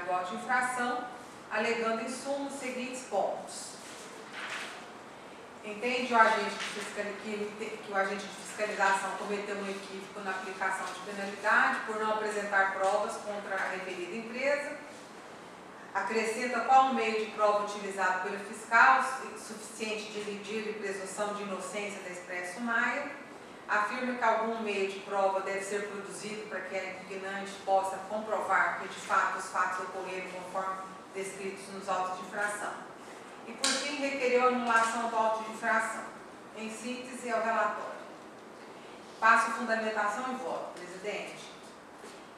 do auto de infração, alegando em suma os seguintes pontos. Entende o agente que o agente de fiscalização cometeu um equívoco na aplicação de penalidade por não apresentar provas contra a referida empresa. Acrescenta qual o meio de prova utilizado pelo fiscal, suficiente de eludir e presunção de inocência da Expresso Maia. Afirma que algum meio de prova deve ser produzido para que a impugnante possa comprovar que, de fato, os fatos ocorreram conforme descritos nos autos de infração. E, por fim, requereu a anulação do auto de infração. Em síntese, é o relatório. Passo a fundamentação e voto. Presidente,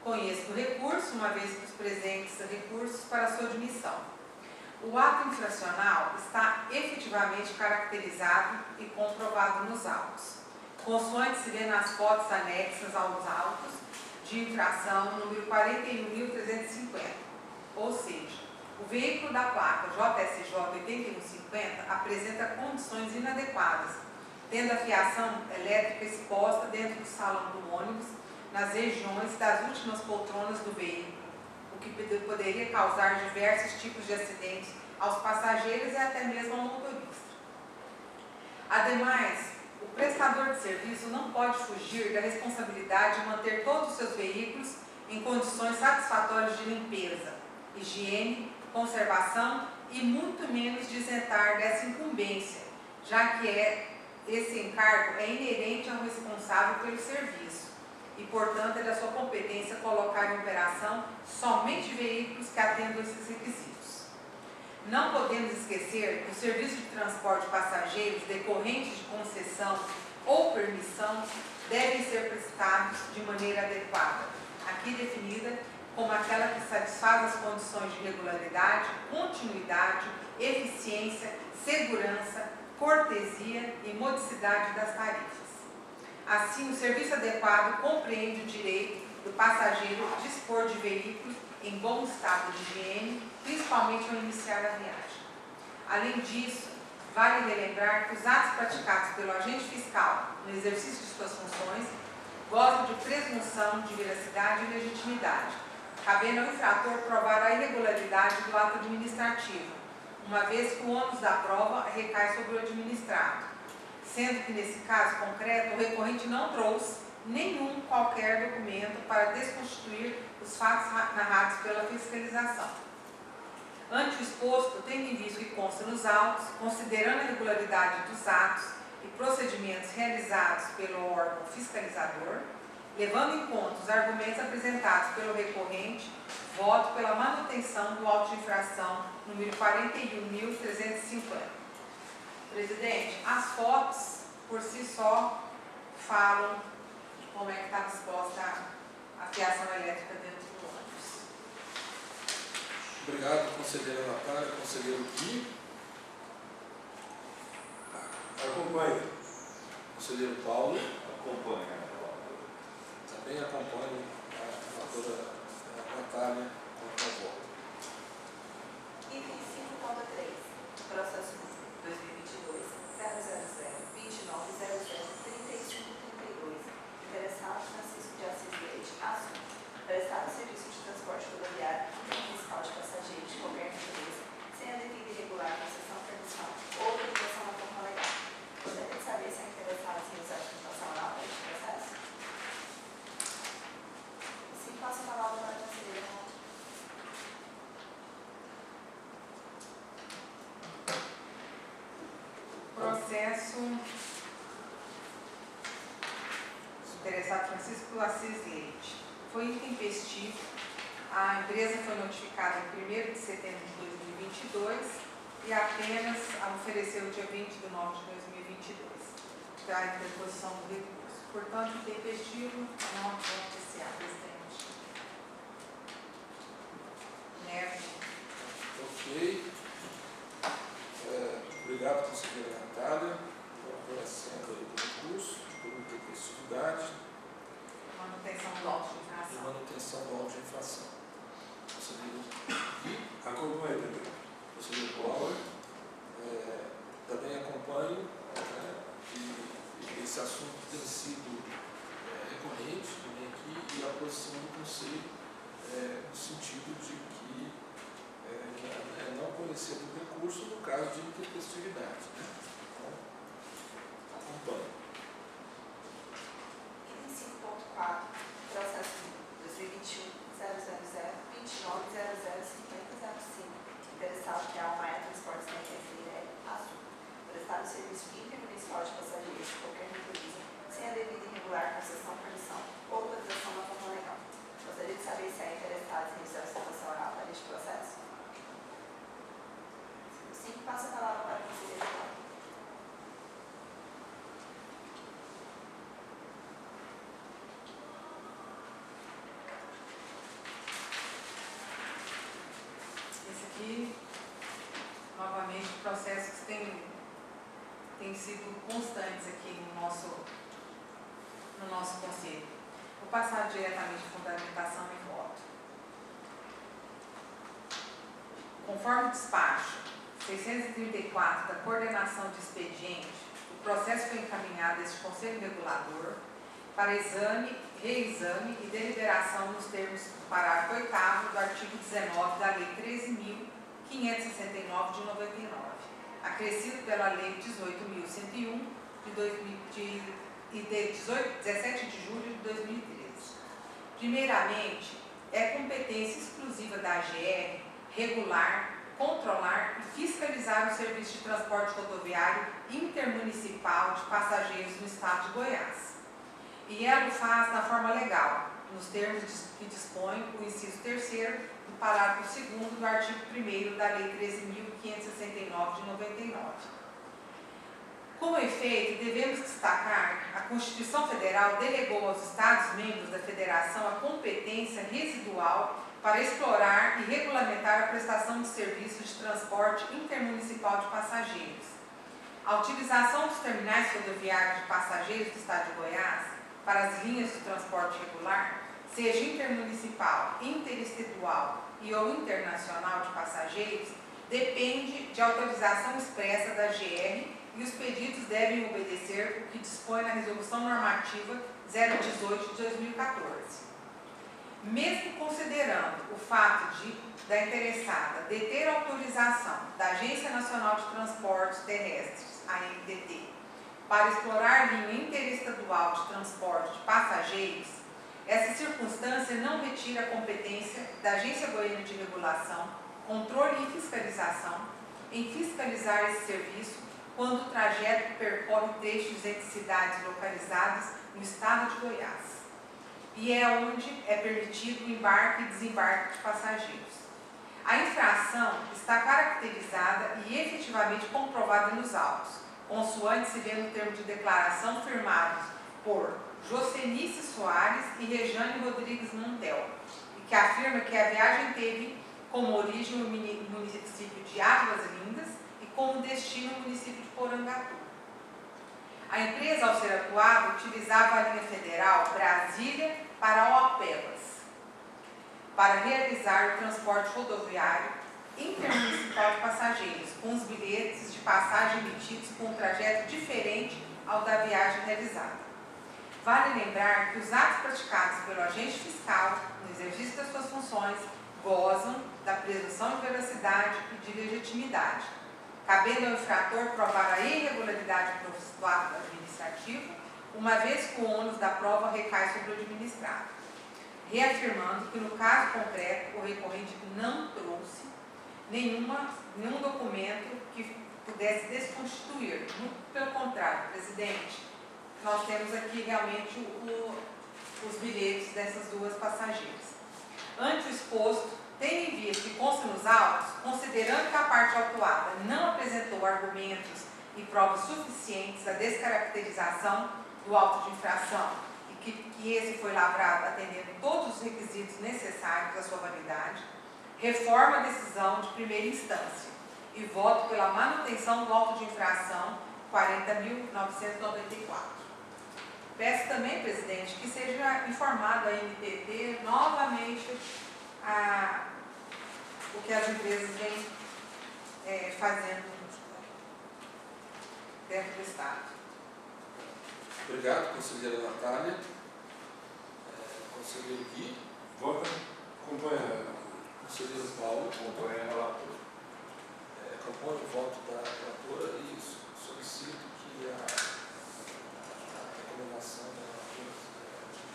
conheço o recurso, uma vez que os presentes recursos para sua admissão. O ato infracional está efetivamente caracterizado e comprovado nos autos, consoante se vê nas fotos anexas aos autos de infração número 41.350, ou seja, o veículo da placa JSJ 8150 apresenta condições inadequadas, tendo a fiação elétrica exposta dentro do salão do ônibus, nas regiões das últimas poltronas do veículo, o que poderia causar diversos tipos de acidentes aos passageiros e até mesmo ao motorista. Ademais, o prestador de serviço não pode fugir da responsabilidade de manter todos os seus veículos em condições satisfatórias de limpeza, higiene, conservação e muito menos de isentar dessa incumbência, já que esse encargo é inerente ao responsável pelo serviço e, portanto, é da sua competência colocar em operação somente veículos que atendam esses requisitos. Não podemos esquecer que o serviço de transporte de passageiros decorrentes de concessão ou permissão devem ser prestados de maneira adequada, aqui definida como aquela que satisfaz as condições de regularidade, continuidade, eficiência, segurança, cortesia e modicidade das tarifas. Assim, o serviço adequado compreende o direito do passageiro dispor de veículos em bom estado de higiene, principalmente ao iniciar a viagem. Além disso, vale relembrar que os atos praticados pelo agente fiscal no exercício de suas funções gozam de presunção de veracidade e legitimidade, cabendo ao infrator provar a irregularidade do ato administrativo, uma vez que o ônus da prova recai sobre o administrado, sendo que, nesse caso concreto, o recorrente não trouxe nenhum qualquer documento para desconstituir os fatos narrados pela fiscalização. Ante o exposto, tendo em vista o que consta nos autos, considerando a regularidade dos atos e procedimentos realizados pelo órgão fiscalizador, levando em conta os argumentos apresentados pelo recorrente, voto pela manutenção do auto de infração número 41.350. Presidente, as fotos por si só falam de como é que está disposta a fiação elétrica dentro do ônibus. Obrigado, conselheira Natália, conselheiro Gui. Acompanhe. Conselheiro Paulo. Acompanhe. Também acompanho a relatora Natália com a voto. Item 5.3. Processo 2022 000 29003532. Interessado Francisco de Assis Leite. Assunto: prestar serviço de transporte rodoviário fiscal de passageiros de qualquer natureza, sem a devida e regular concessão, permissão ou autorização na forma legal. Gostaria de saber se é interessado em usar a situação oral para este processo? Sim, passo a palavra para a conselheira. Processo interessado Francisco Assis Leite. Foi intempestivo. A empresa foi notificada em 1º de setembro de 2022 e apenas ofereceu dia 20 de nove de 2022. Está em deposição do recurso. Portanto, intempestivo não acontecerá, presidente. Neve. Ok. Obrigado, conselheira Natália, pela apuração do recurso, por intempestividade Manutenção do auto de e infração. manutenção do auto de infração. Conselheiro Gui. Acompanhe também. Conselheiro Paulo. Também acompanho, né, e esse assunto tem sido recorrente também aqui, e a posição caso de intempestividade. Né? Então, acompanhe. Item 5.4, processo 2021-000-29005005. Interessado que a Almaia Transportes Terrestres Liré assume prestar o serviço intermunicipal de passageiros de qualquer natureza sem a devida e regular concessão, permissão ou autorização na forma legal. Gostaria de saber se há interessados em iniciar a situação oral para este processo. 5. Passa a palavra para a conselheira. Esse aqui, novamente, processos que têm sido constantes aqui no nosso conselho. Vou passar diretamente a fundamentação e voto. Conforme o despacho 634 da coordenação de expediente, o processo foi encaminhado a este Conselho Regulador para exame, reexame e deliberação nos termos do parágrafo 8º do artigo 19 da Lei 13.569 de 99, acrescido pela Lei 18.101 de 17 de julho de 2013. Primeiramente, é competência exclusiva da AGR regular, controlar e fiscalizar o serviço de transporte rodoviário intermunicipal de passageiros no estado de Goiás. E ela o faz na forma legal, nos termos que dispõe o inciso 3º do parágrafo 2º do artigo 1º da Lei 13.569 de 99. Como efeito, devemos destacar que a Constituição Federal delegou aos Estados-membros da Federação a competência residual para explorar e regulamentar a prestação de serviços de transporte intermunicipal de passageiros. A utilização dos terminais rodoviários de passageiros do Estado de Goiás para as linhas de transporte regular, seja intermunicipal, interestadual e ou internacional de passageiros, depende de autorização expressa da GR e os pedidos devem obedecer o que dispõe na Resolução Normativa 018 de 2014. Mesmo considerando o fato da interessada deter autorização da Agência Nacional de Transportes Terrestres, ANTT, para explorar linha interestadual de transporte de passageiros, essa circunstância não retira a competência da Agência Goiana de Regulação, Controle e Fiscalização em fiscalizar esse serviço quando o trajeto percorre trechos entre cidades localizadas no estado de Goiás, e é onde é permitido o embarque e desembarque de passageiros. A infração está caracterizada e efetivamente comprovada nos autos, consoante se vê no termo de declaração firmados por Jocenice Soares e Rejane Rodrigues Montel, e que afirma que a viagem teve como origem o município de Águas Lindas e como destino o município de Porangatu. A empresa, ao ser atuada, utilizava a linha federal Brasília para Oapelas, para realizar o transporte rodoviário intermunicipal de passageiros, com os bilhetes de passagem emitidos com um trajeto diferente ao da viagem realizada. Vale lembrar que os atos praticados pelo agente fiscal no exercício das suas funções gozam da presunção de veracidade e de legitimidade, cabendo ao infrator provar a irregularidade do ato administrativo, uma vez que o ônus da prova recai sobre o administrado, reafirmando que no caso concreto o recorrente não trouxe nenhum documento que pudesse desconstituir. Pelo contrário, presidente, nós temos aqui realmente os bilhetes dessas duas passageiras. Ante o exposto, tendo em vista que consta nos autos, considerando que a parte autuada não apresentou argumentos e provas suficientes à descaracterização do auto de infração e que esse foi lavrado atendendo todos os requisitos necessários à sua validade, reforma a decisão de primeira instância e voto pela manutenção do auto de infração 40.994. Peço também, presidente, que seja informado a NTT novamente o que as empresas vêm fazendo dentro do Estado. Obrigado, conselheira Natália. Conselheiro Gui. Vota. Acompanha. Conselheiro Paulo. Acompanha a relatora. acompanho o voto da relatora e solicito que a recomendação da relatora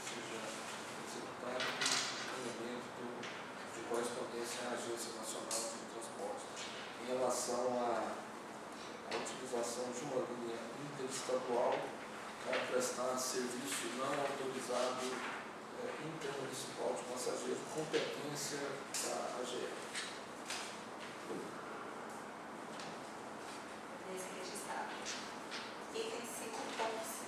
seja executada com um elemento de correspondência à Agência Nacional de Transporte em relação à utilização de uma linha interestadual para prestar serviço não autorizado intermunicipal de passageiros, competência da AGE. Registrado. Item 5.5.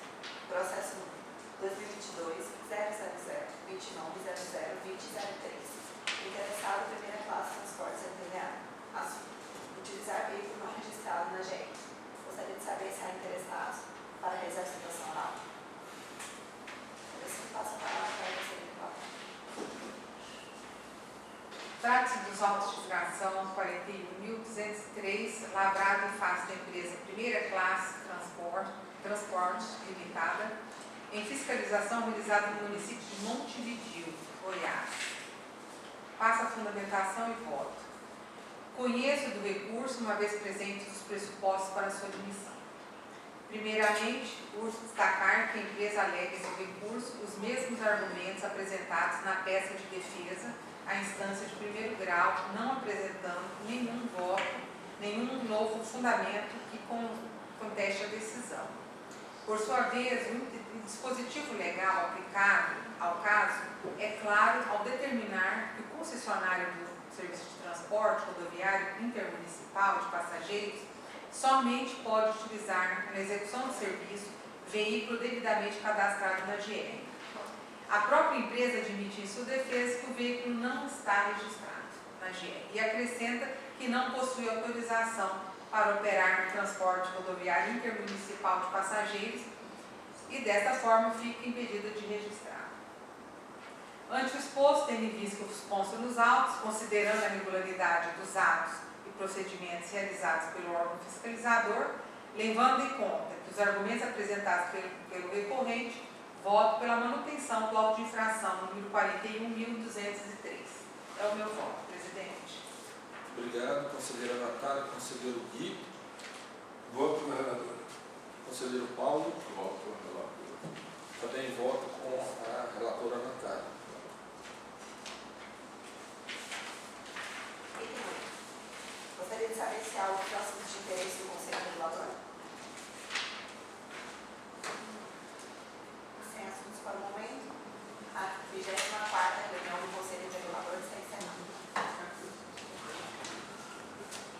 Processo número 2022-000-2900-2003. Interessado, primeira classe, transportes NVA. Assunto: utilizar veículo não registrado na GE. Gostaria de saber se há interessados para realizar a citação oral. Assim, passo a palavra para a conselheira Paula. Trata-se dos autos de infração 41.203, lavrado em face da empresa Primeira Classe Transporte Limitada, em fiscalização realizada no município de Montevidéu, Goiás. Passa a fundamentação e voto. Conheço do recurso, uma vez presentes os pressupostos para sua admissão. Primeiramente, urge destacar que a empresa alega em seu recurso os mesmos argumentos apresentados na peça de defesa à instância de primeiro grau, não apresentando nenhum voto, nenhum novo fundamento que conteste a decisão. Por sua vez, o dispositivo legal aplicado ao caso é claro ao determinar que o concessionário do serviço de transporte rodoviário intermunicipal de passageiros somente pode utilizar na execução do serviço veículo devidamente cadastrado na GR. A própria empresa admite em sua defesa que o veículo não está registrado na GR e acrescenta que não possui autorização para operar no transporte rodoviário intermunicipal de passageiros e, desta forma, fica impedida de registrar. Ante o exposto, tendo em vista os constos nos autos, considerando a regularidade dos atos e procedimentos realizados pelo órgão fiscalizador, levando em conta que os argumentos apresentados pelo recorrente, voto pela manutenção do auto de infração número 41.203. É o meu voto, presidente. Obrigado, conselheira Natália. Conselheiro Gui. Voto na relatora. Conselheiro Paulo. Voto na relatora. Também voto com a relatora Natália. Item 8. Gostaria de saber se há outros assuntos de interesse do